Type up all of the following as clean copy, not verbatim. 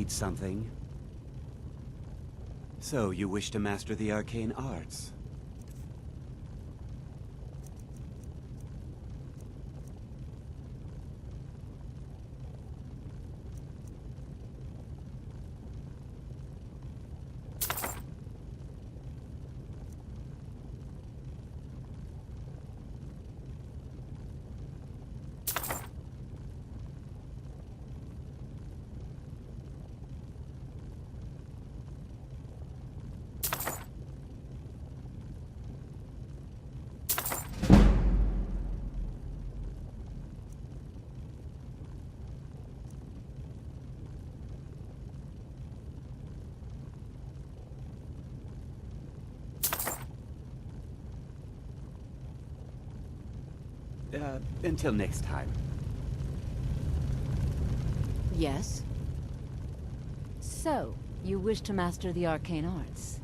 need something? So, you wish to master the arcane arts? Until next time. Yes? So, you wish to master the arcane arts?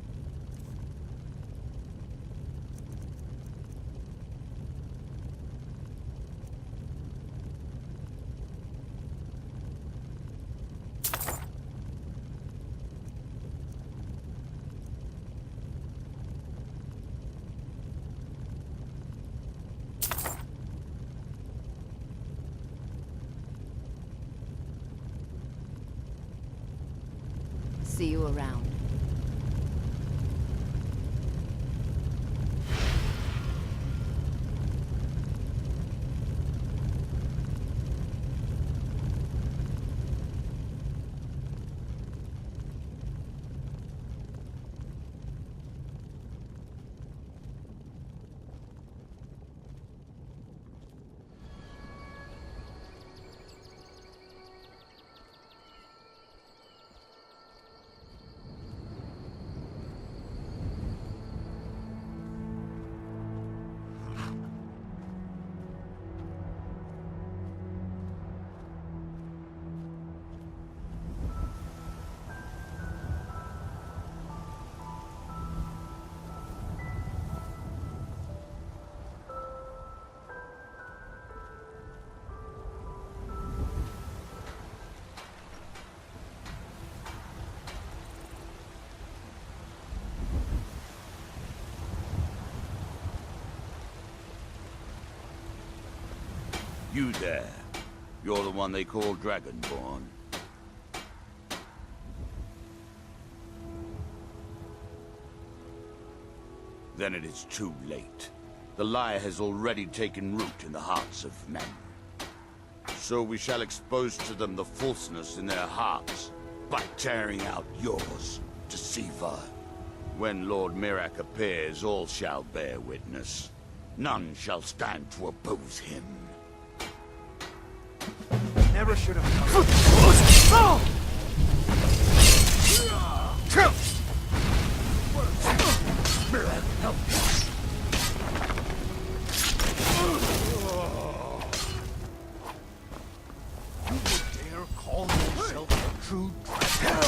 See you around. You there. You're the one they call Dragonborn. Then it is too late. The lie has already taken root in the hearts of men. So we shall expose to them the falseness in their hearts by tearing out yours, deceiver. When Lord Mirac appears, all shall bear witness. None shall stand to oppose him. Never should have come. Mirac, help me. You would dare call yourself a true dragon?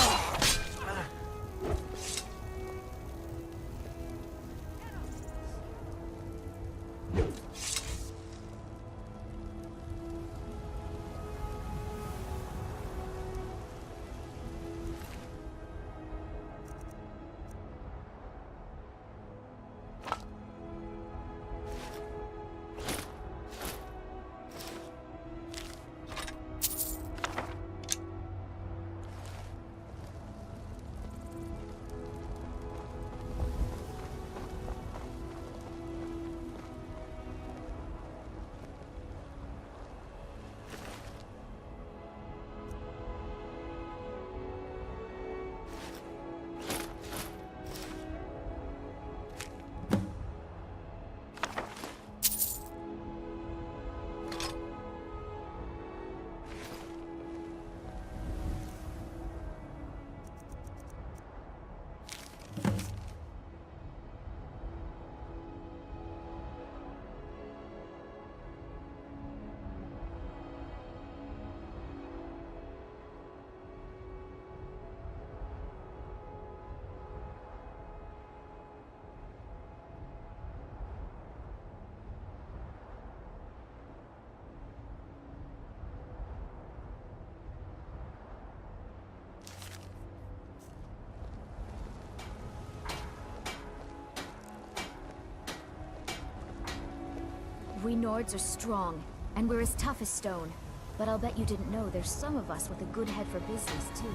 We Nords are strong, and we're as tough as stone. But I'll bet you didn't know there's some of us with a good head for business, too.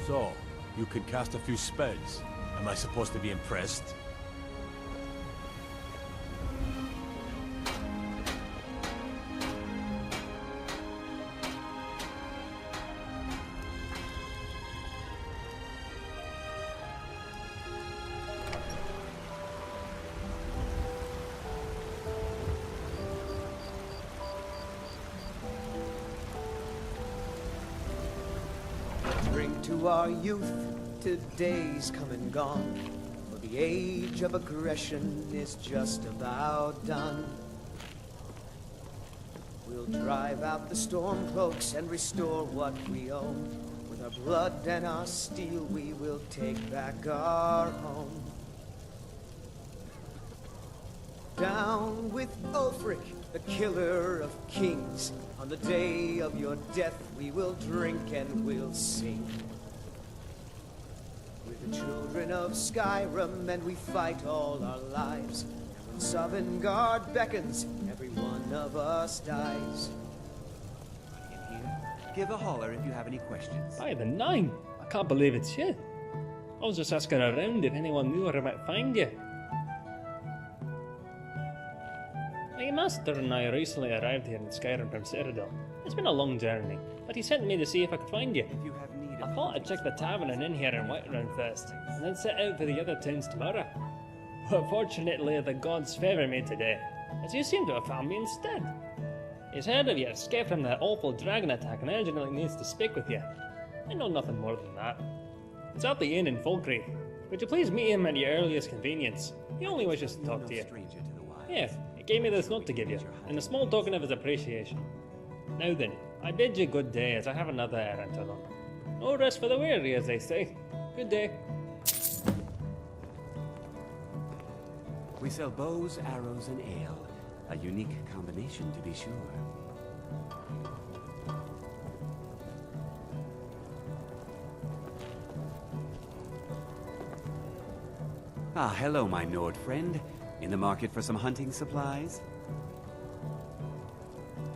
So, you can cast a few spells. Am I supposed to be impressed? Drink to our youth, today's come and gone. For the age of aggression is just about done. We'll drive out the stormcloaks and restore what we own. With our blood and our steel, we will take back our home. Down with Ulfric, the killer of kings. On the day of your death, we will drink and we'll sing. We're the children of Skyrim, and we fight all our lives. And when Sovngarde beckons, every one of us dies. In here, give a holler if you have any questions. By the 9! I can't believe it's you. I was just asking around if anyone knew where I might find you. My master and I recently arrived here in Skyrim from Citadel. It's been a long journey, but he sent me to see if I could find you. If you have need I of thought I'd check the tavern and inn here in Whiterun first, and then set out for the other towns tomorrow. But fortunately, the gods favour me today, as you seem to have found me instead. He's heard of your escape from that awful dragon attack and urgently needs to speak with you. I know nothing more than that. It's at the inn in Falkreath. Would you please meet him at your earliest convenience? He only wishes to talk to you. stranger to the wild. Yeah, he gave me this note to give you, and a small token of his appreciation. Now then, I bid you good day, as I have another errand to run. No rest for the weary, as they say. Good day. We sell bows, arrows, and ale. A unique combination, to be sure. Ah, hello, my Nord friend. In the market for some hunting supplies?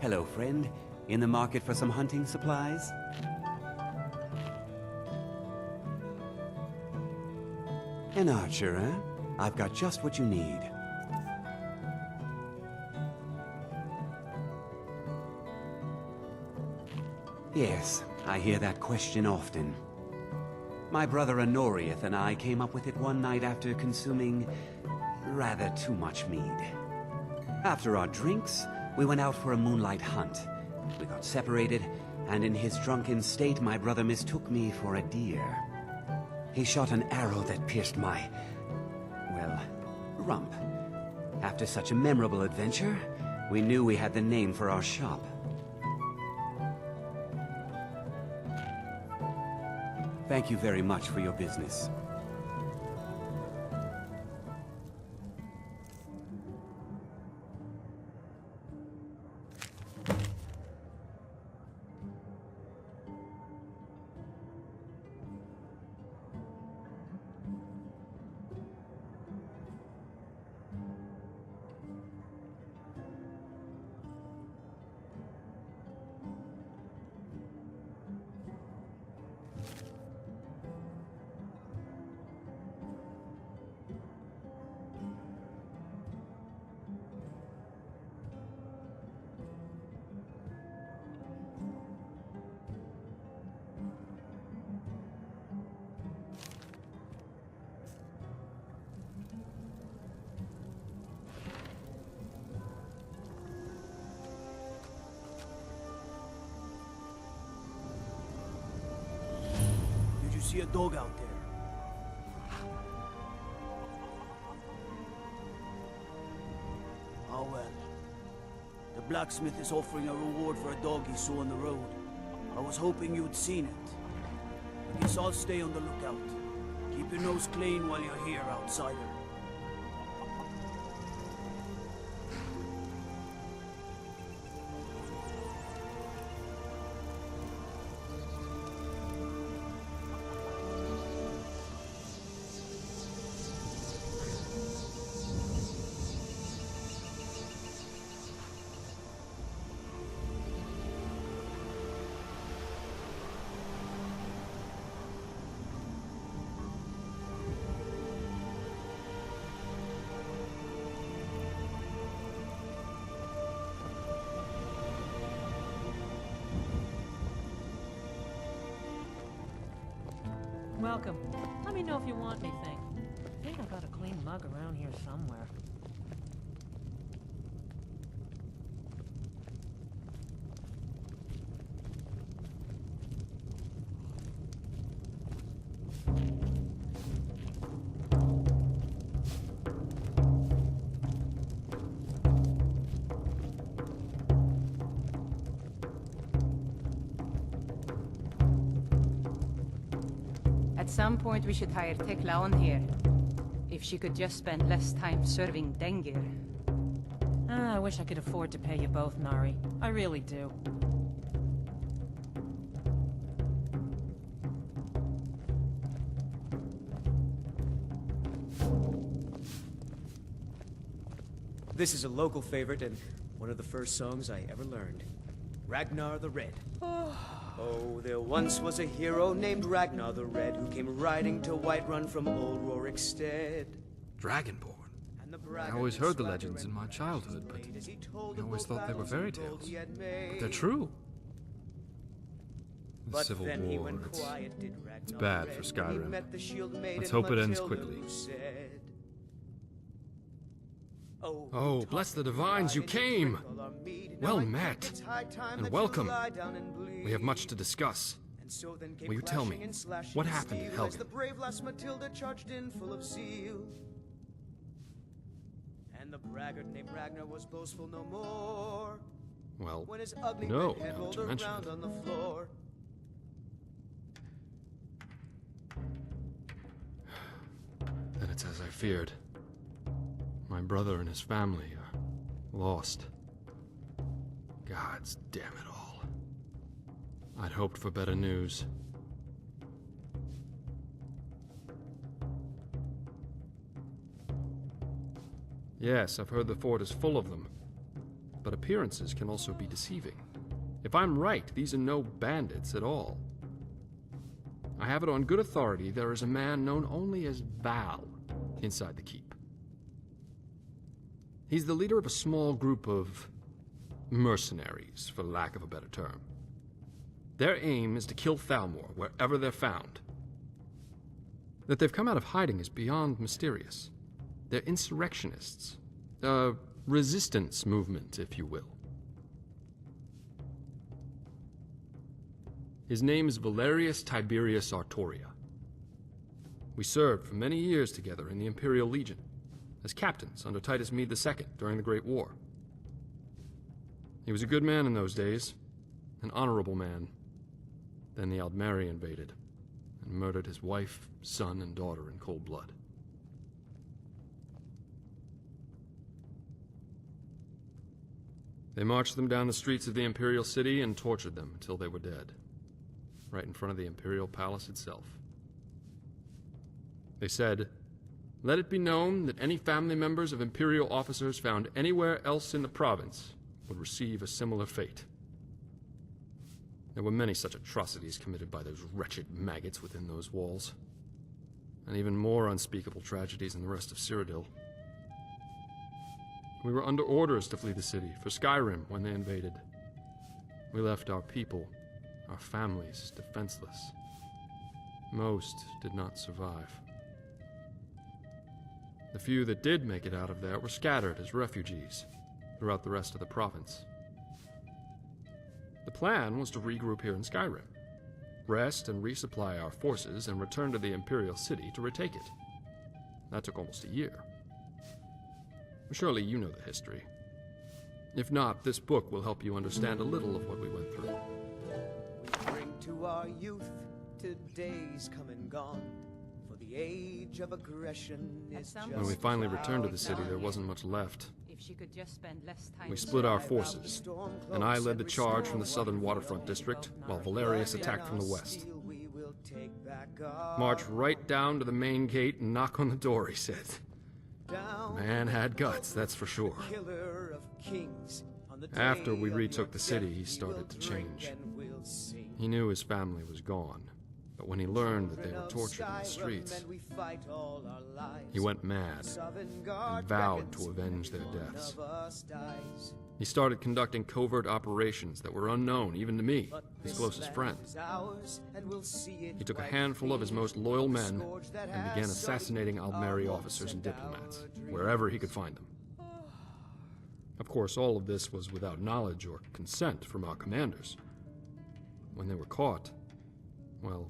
Hello, friend. In the market for some hunting supplies? An archer, eh? I've got just what you need. Yes, I hear that question often. My brother Honorius and I came up with it one night after consuming rather too much mead. After our drinks, we went out for a moonlight hunt. We got separated, and in his drunken state, my brother mistook me for a deer. He shot an arrow that pierced my, well, rump. After such a memorable adventure, we knew we had the name for our shop. Thank you very much for your business. Did you see a dog out there? Oh well. The blacksmith is offering a reward for a dog he saw on the road. I was hoping you'd seen it. I guess I'll stay on the lookout. Keep your nose clean while you're here, outsider. Welcome. Let me know if you want anything. I think I've got a clean mug around here somewhere. At some point, we should hire Tekla on here. If she could just spend less time serving Dengir. I wish I could afford to pay you both, Nari. I really do. This is a local favorite and one of the first songs I ever learned. Ragnar the Red. Oh, there once was a hero named Ragnar the Red who came riding to Whiterun from old Rorikstead. Dragonborn? I always heard the legends in my childhood, but I always thought they were fairy tales. But they're true. The Civil War, it's bad for Skyrim. Let's hope it ends quickly. Oh, bless the divines, you came! Well met, and welcome. We have much to discuss. Will you tell me, what happened to Helgen? The brave lass Matilda charged in full of zeal. And the braggart named Ragnar was boastful no more. Well, when his ugly no, red head now rolled that you mention around it. on the floor. Then it's as I feared. My brother and his family are lost. Gods damn it all. I'd hoped for better news. Yes, I've heard the fort is full of them. But appearances can also be deceiving. If I'm right, these are no bandits at all. I have it on good authority there is a man known only as Val inside the keep. He's the leader of a small group of mercenaries, for lack of a better term. Their aim is to kill Thalmor wherever they're found. That they've come out of hiding is beyond mysterious. They're insurrectionists. A resistance movement, if you will. His name is Valerius Tiberius Artoria. We served for many years together in the Imperial Legion, as captains under Titus Mede II during the Great War. He was a good man in those days, an honorable man. Then the Aldmeri invaded, and murdered his wife, son, and daughter in cold blood. They marched them down the streets of the Imperial City and tortured them until they were dead, right in front of the Imperial Palace itself. They said, "Let it be known that any family members of Imperial officers found anywhere else in the province would receive a similar fate." There were many such atrocities committed by those wretched maggots within those walls, and even more unspeakable tragedies in the rest of Cyrodiil. We were under orders to flee the city for Skyrim when they invaded. We left our people, our families, defenseless. Most did not survive. The few that did make it out of there were scattered as refugees throughout the rest of the province. The plan was to regroup here in Skyrim, rest and resupply our forces, and return to the Imperial City to retake it. That took almost a year. Surely you know the history. If not, this book will help you understand a little of what we went through. We bring to our youth today's come and gone, for the age of aggression is just When we finally returned to the city, there wasn't much left. If she could just spend less time. We split our forces, and I led the charge from the southern waterfront district, while Valerius attacked from the west. March right down to the main gate and knock on the door, he said. Man had guts, that's for sure. After we retook the city, he started to change. He knew his family was gone, but when he learned that they were tortured in the streets, he went mad and vowed to avenge their deaths. He started conducting covert operations that were unknown even to me, his closest friends. He took a handful of his most loyal men and began assassinating Aldmeri officers and diplomats, wherever he could find them. Of course, all of this was without knowledge or consent from our commanders. When they were caught, well,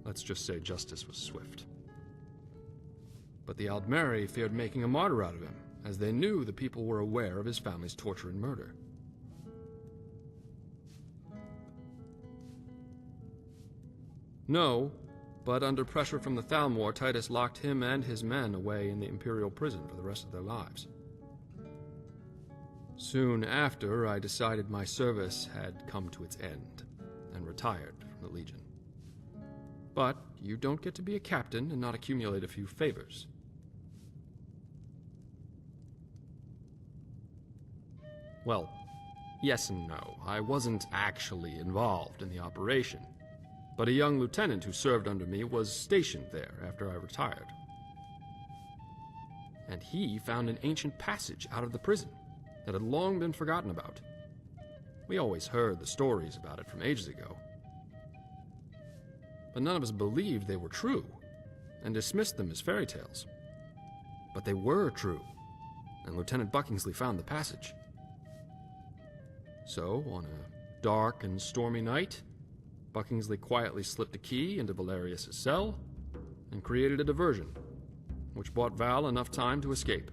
let's just say justice was swift. But the Aldmeri feared making a martyr out of him, as they knew the people were aware of his family's torture and murder. No, but under pressure from the Thalmor, Titus locked him and his men away in the Imperial prison for the rest of their lives. Soon after, I decided my service had come to its end, and retired from the Legion. But you don't get to be a captain and not accumulate a few favors. Well, yes and no. I wasn't actually involved in the operation, but a young lieutenant who served under me was stationed there after I retired. And he found an ancient passage out of the prison that had long been forgotten about. We always heard the stories about it from ages ago, but none of us believed they were true, and dismissed them as fairy tales. But they were true, and Lieutenant Buckingsley found the passage. So, on a dark and stormy night, Buckingsley quietly slipped a key into Valerius' cell, and created a diversion, which bought Val enough time to escape.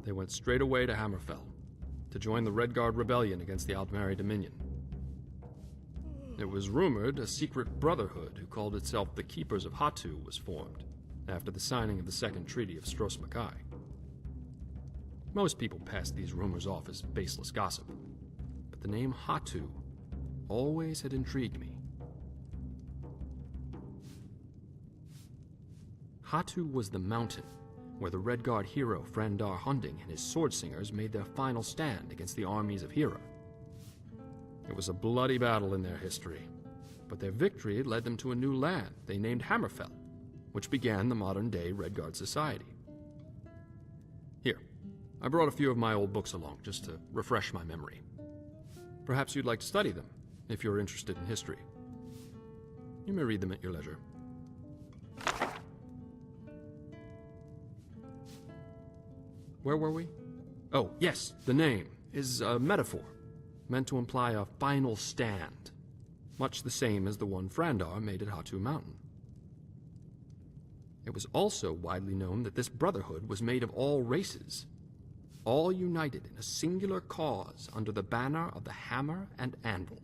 They went straight away to Hammerfell, to join the Redguard rebellion against the Aldmeri Dominion. It was rumored a secret brotherhood who called itself the Keepers of Hatu was formed, after the signing of the Second Treaty of Stros M'Kai. Most people passed these rumors off as baseless gossip, but the name Hatu always had intrigued me. Hatu was the mountain where the Redguard hero Frandar Hunding and his swordsingers made their final stand against the armies of Hera. It was a bloody battle in their history, but their victory led them to a new land they named Hammerfell, which began the modern-day Redguard society. Here, I brought a few of my old books along, just to refresh my memory. Perhaps you'd like to study them, if you're interested in history. You may read them at your leisure. Where were we? Oh, yes, the name is a metaphor, meant to imply a final stand, much the same as the one Frandar made at Hatu Mountain. It was also widely known that this brotherhood was made of all races, all united in a singular cause under the banner of the hammer and anvil.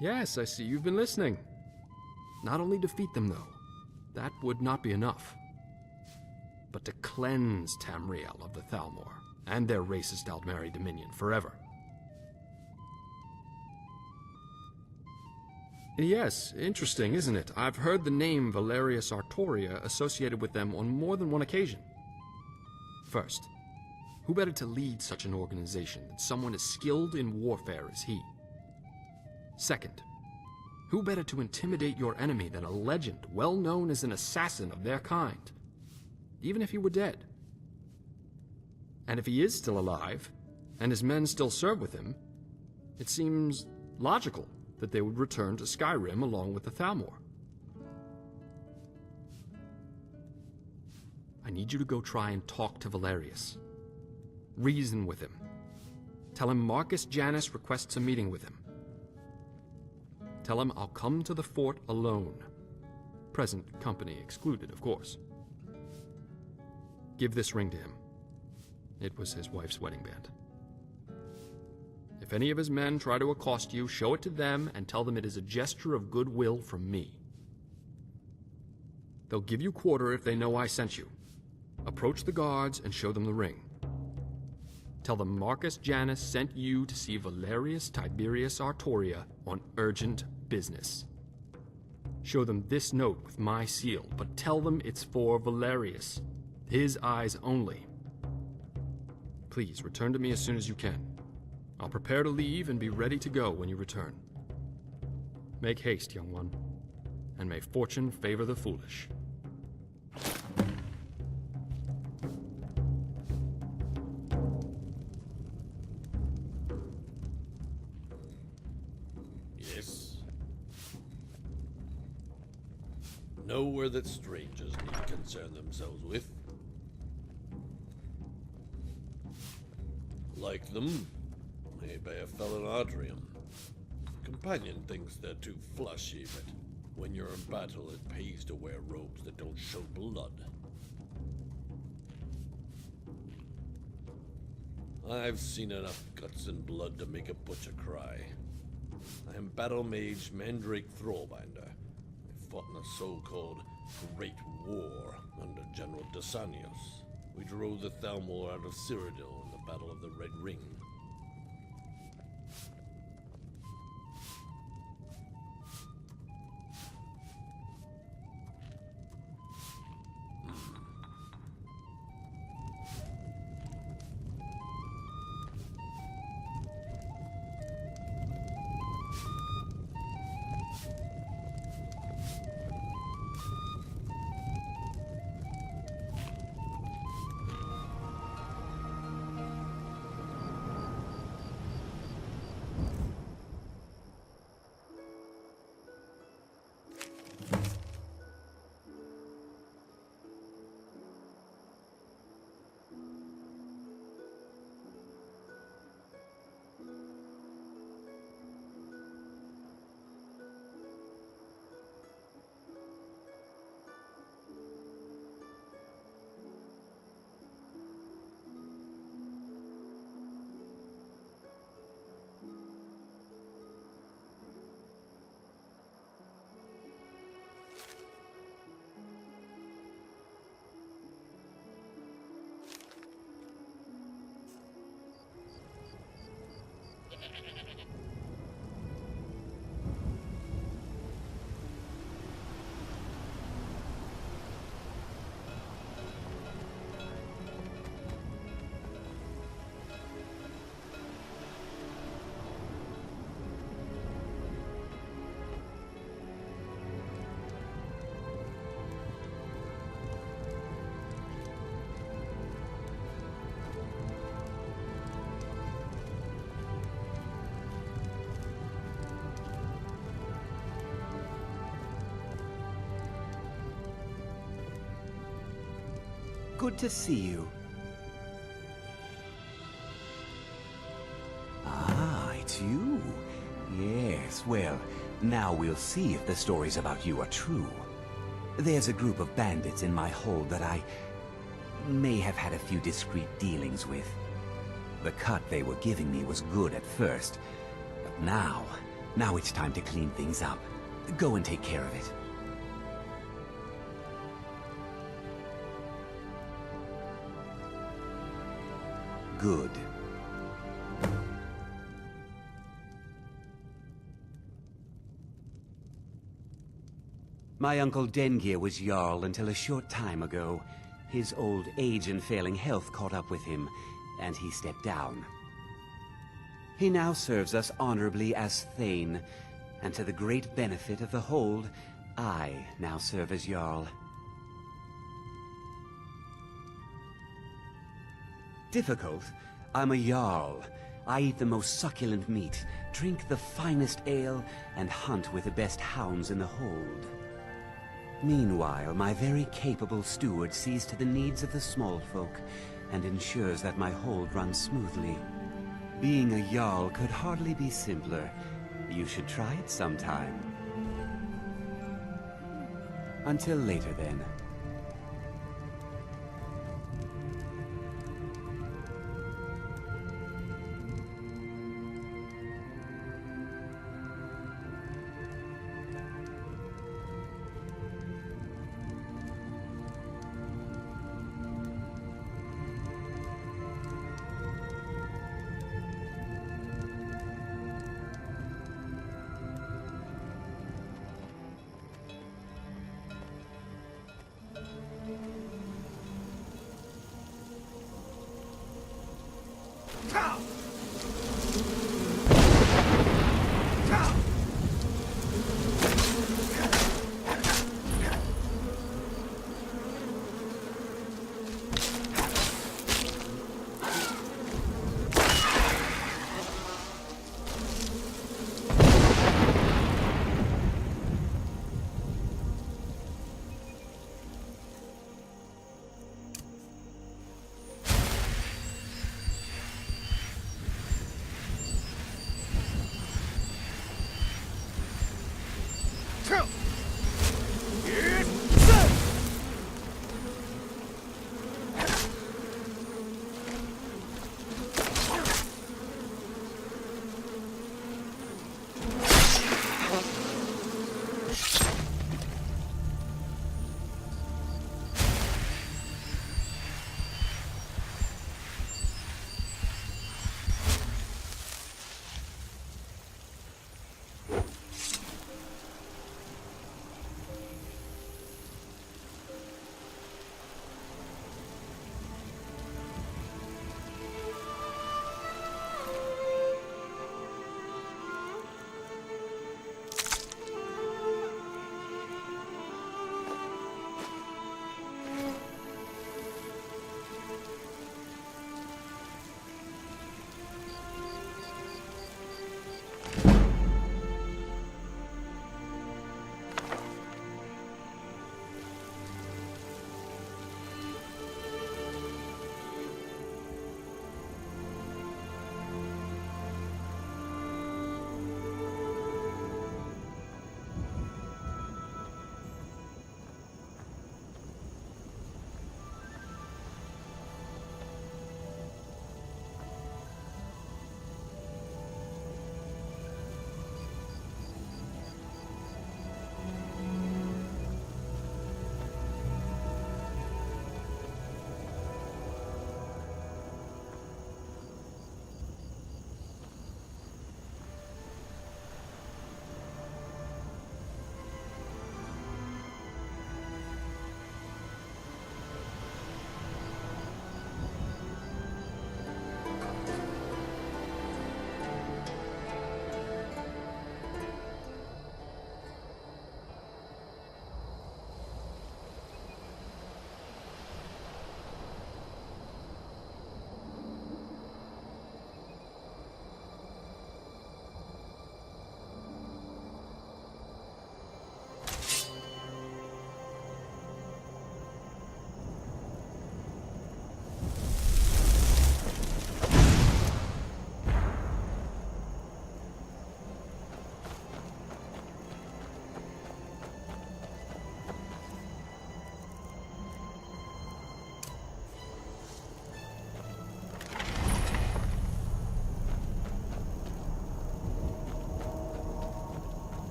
Yes, I see you've been listening. Not only defeat them, though. That would not be enough. But to cleanse Tamriel of the Thalmor and their racist Aldmeri dominion forever. Yes, interesting, isn't it? I've heard the name Valerius Artoria associated with them on more than one occasion. First, who better to lead such an organization than someone as skilled in warfare as he? Second, who better to intimidate your enemy than a legend well known as an assassin of their kind, even if he were dead? And if he is still alive, and his men still serve with him, it seems logical that they would return to Skyrim along with the Thalmor. I need you to go try and talk to Valerius. Reason with him. Tell him Marcus Janus requests a meeting with him. Tell him I'll come to the fort alone. Present company excluded, of course. Give this ring to him. It was his wife's wedding band. If any of his men try to accost you, show it to them and tell them it is a gesture of goodwill from me. They'll give you quarter if they know I sent you. Approach the guards and show them the ring. Tell them Marcus Janus sent you to see Valerius Tiberius Artoria on urgent business. Show them this note with my seal, but tell them it's for Valerius. His eyes only. Please, return to me as soon as you can. I'll prepare to leave and be ready to go when you return. Make haste, young one, and may fortune favor the foolish. Nowhere that strangers need concern themselves with. Like them? Made by a felon Adrian. Companion thinks they're too flashy, but when you're in battle, it pays to wear robes that don't show blood. I've seen enough guts and blood to make a butcher cry. I am Battle Mage Mandrake Thrallbinder. I fought in a so-called Great War under General Dysanios. We drove the Thalmor out of Cyrodiil in the Battle of the Red Ring. Good to see you. Ah, it's you. Yes, well, now we'll see if the stories about you are true. There's a group of bandits in my hold that I may have had a few discreet dealings with. The cut they were giving me was good at first, but now it's time to clean things up. Go and take care of it. Good. My uncle Dengir was Jarl until a short time ago. His old age and failing health caught up with him, and he stepped down. He now serves us honorably as Thane, and to the great benefit of the hold, I now serve as Jarl. Difficult? I'm a Jarl. I eat the most succulent meat, drink the finest ale, and hunt with the best hounds in the hold. Meanwhile, my very capable steward sees to the needs of the small folk, and ensures that my hold runs smoothly. Being a Jarl could hardly be simpler. You should try it sometime. Until later, then.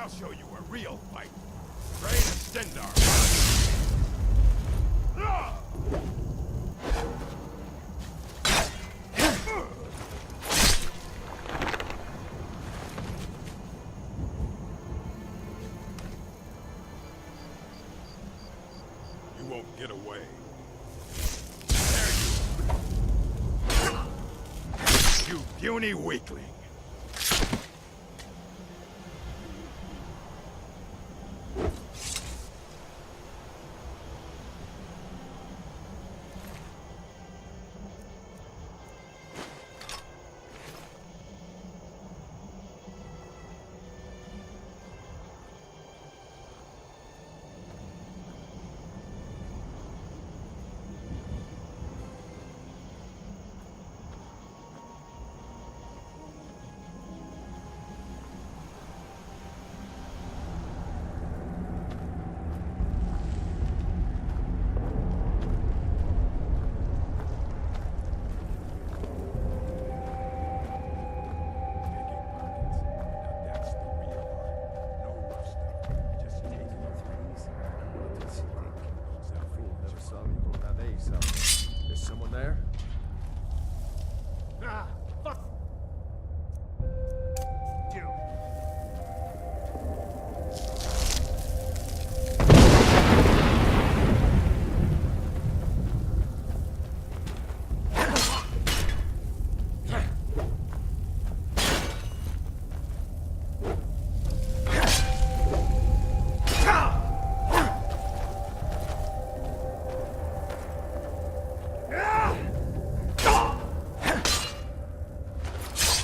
I'll show you a real fight. Train and Stendar. You won't get away. There you puny weakling. There's someone there? Ah, fuck! You.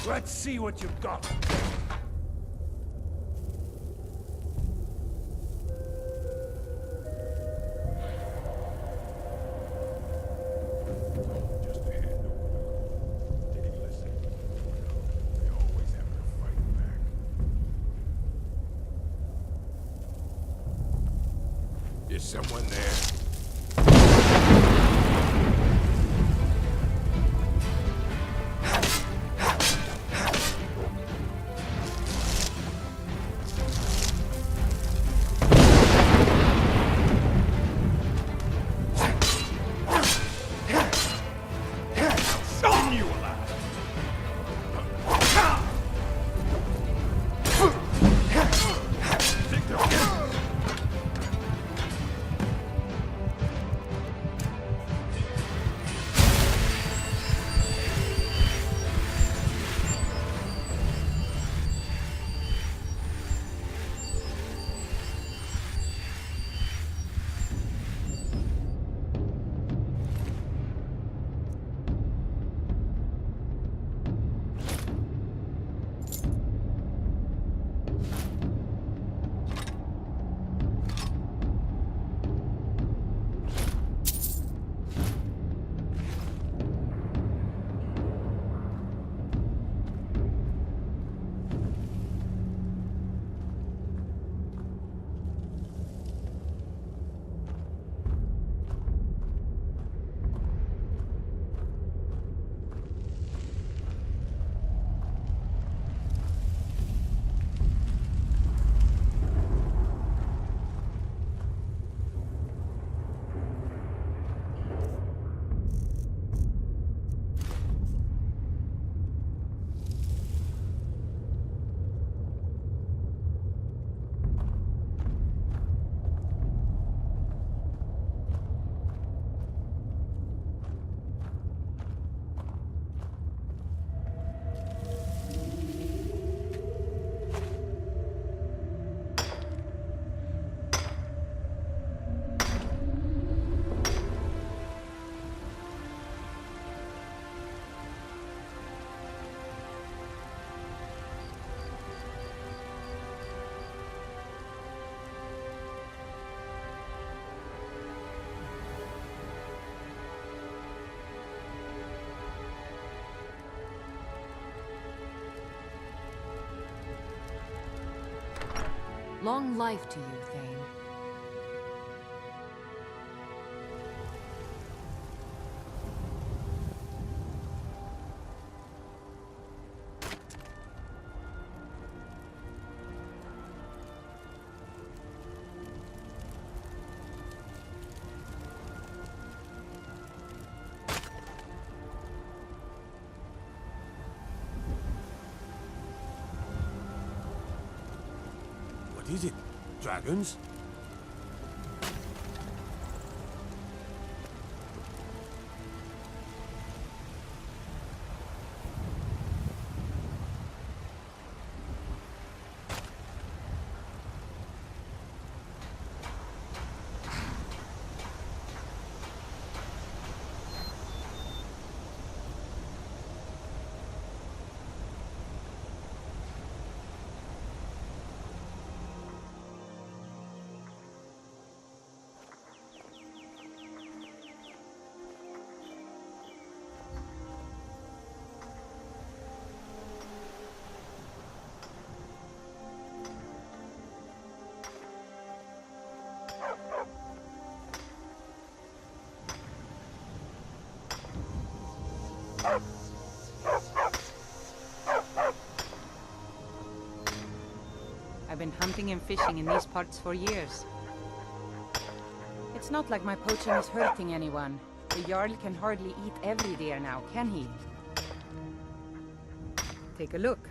Let's see what you've got. Is someone there? Long life to you, Thane. What is it? Dragons? I've been hunting and fishing in these parts for years. It's not like my poaching is hurting anyone. The Jarl can hardly eat every deer now, can he? Take a look.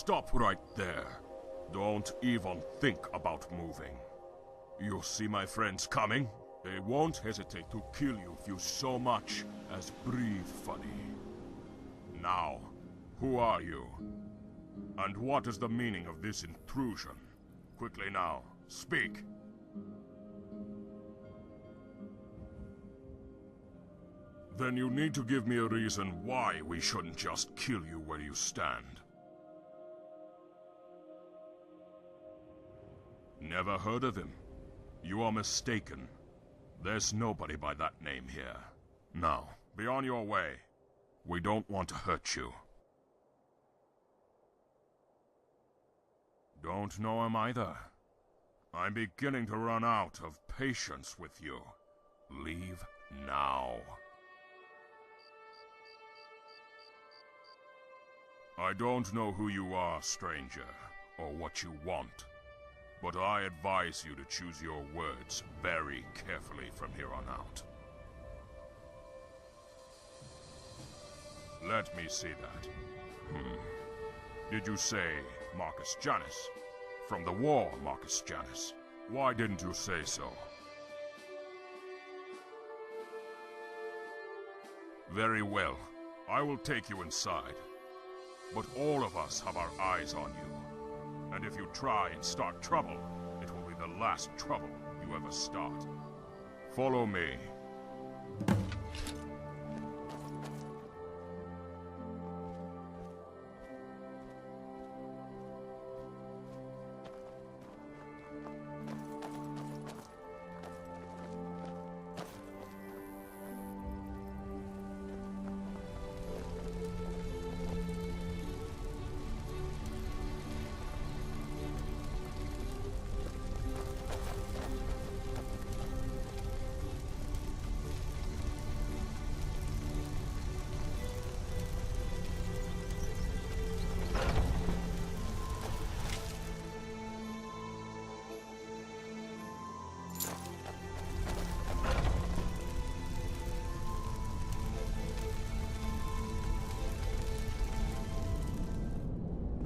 Stop right there. Don't even think about moving. You see my friends coming? They won't hesitate to kill you if you so much as breathe funny. Now, who are you? And what is the meaning of this intrusion? Quickly now, speak. Then you need to give me a reason why we shouldn't just kill you where you stand. Never heard of him? You are mistaken. There's nobody by that name here. Now, be on your way. We don't want to hurt you. Don't know him either. I'm beginning to run out of patience with you. Leave now. I don't know who you are, stranger, or what you want, but I advise you to choose your words very carefully from here on out. Let me see that. Did you say Marcus Janus? From the war, Marcus Janus. Why didn't you say so? Very well. I will take you inside. But all of us have our eyes on you. And if you try and start trouble, it will be the last trouble you ever start. Follow me.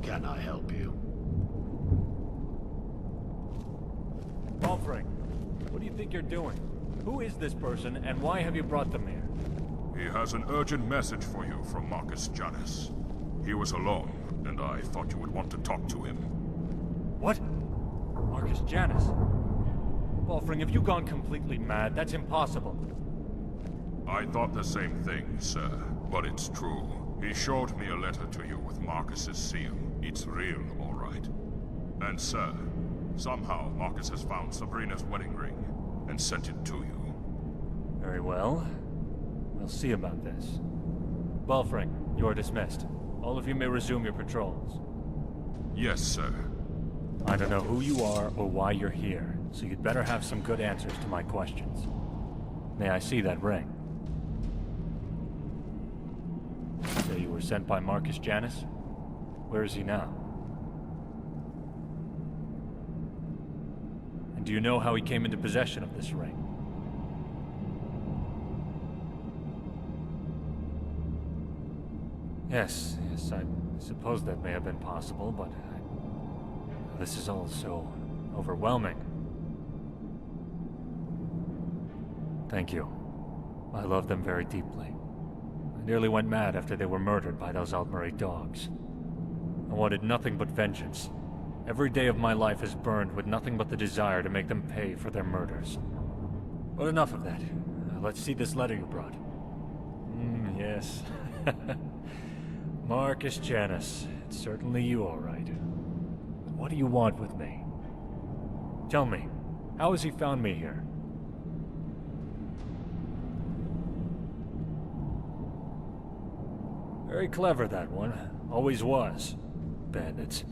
Can I help you? Balfring, what do you think you're doing? Who is this person, and why have you brought them here? He has an urgent message for you from Marcus Janus. He was alone, and I thought you would want to talk to him. What? Marcus Janus? Balfring, have you gone completely mad? That's impossible. I thought the same thing, sir, but it's true. He showed me a letter to you with Marcus's seal. It's real, all right. And sir, somehow Marcus has found Sabrina's wedding ring and sent it to you. Very well. We'll see about this. Balfring, you are dismissed. All of you may resume your patrols. Yes, sir. I don't know who you are or why you're here, so you'd better have some good answers to my questions. May I see that ring? Say you were sent by Marcus Janus? Where is he now? And do you know how he came into possession of this ring? Yes, I suppose that may have been possible, but this is all so overwhelming. Thank you. I love them very deeply. I nearly went mad after they were murdered by those Altmeri dogs. I wanted nothing but vengeance. Every day of my life is burned with nothing but the desire to make them pay for their murders. But enough of that. Let's see this letter you brought. Yes. Marcus Janus. It's certainly you, all right. But what do you want with me? Tell me, how has he found me here? Very clever, that one. Always was. Bandits.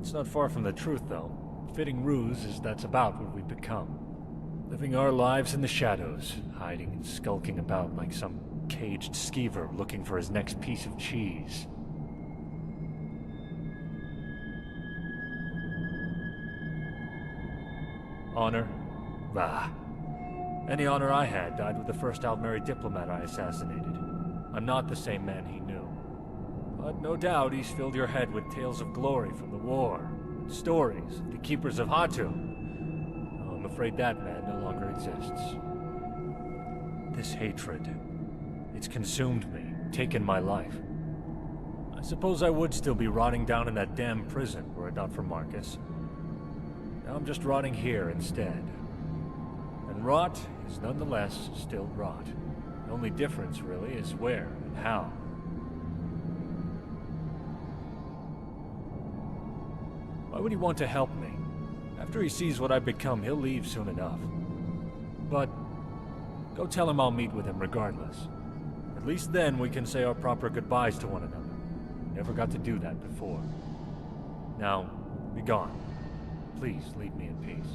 It's not far from the truth, though. Fitting ruse is that's about what we've become. Living our lives in the shadows, hiding and skulking about like some caged skeever looking for his next piece of cheese. Honor? Bah. Any honor I had died with the first Altmeri diplomat I assassinated. I'm not the same man he knew. But no doubt he's filled your head with tales of glory from the war, and stories of the Keepers of Hatu. Oh, I'm afraid that man no longer exists. This hatred, it's consumed me, taken my life. I suppose I would still be rotting down in that damn prison were it not for Marcus. Now I'm just rotting here instead. And rot is nonetheless still rot. The only difference, really, is where and how. Why would he want to help me? After he sees what I've become, he'll leave soon enough. But go tell him I'll meet with him regardless. At least then we can say our proper goodbyes to one another. Never got to do that before. Now, be gone. Please leave me in peace.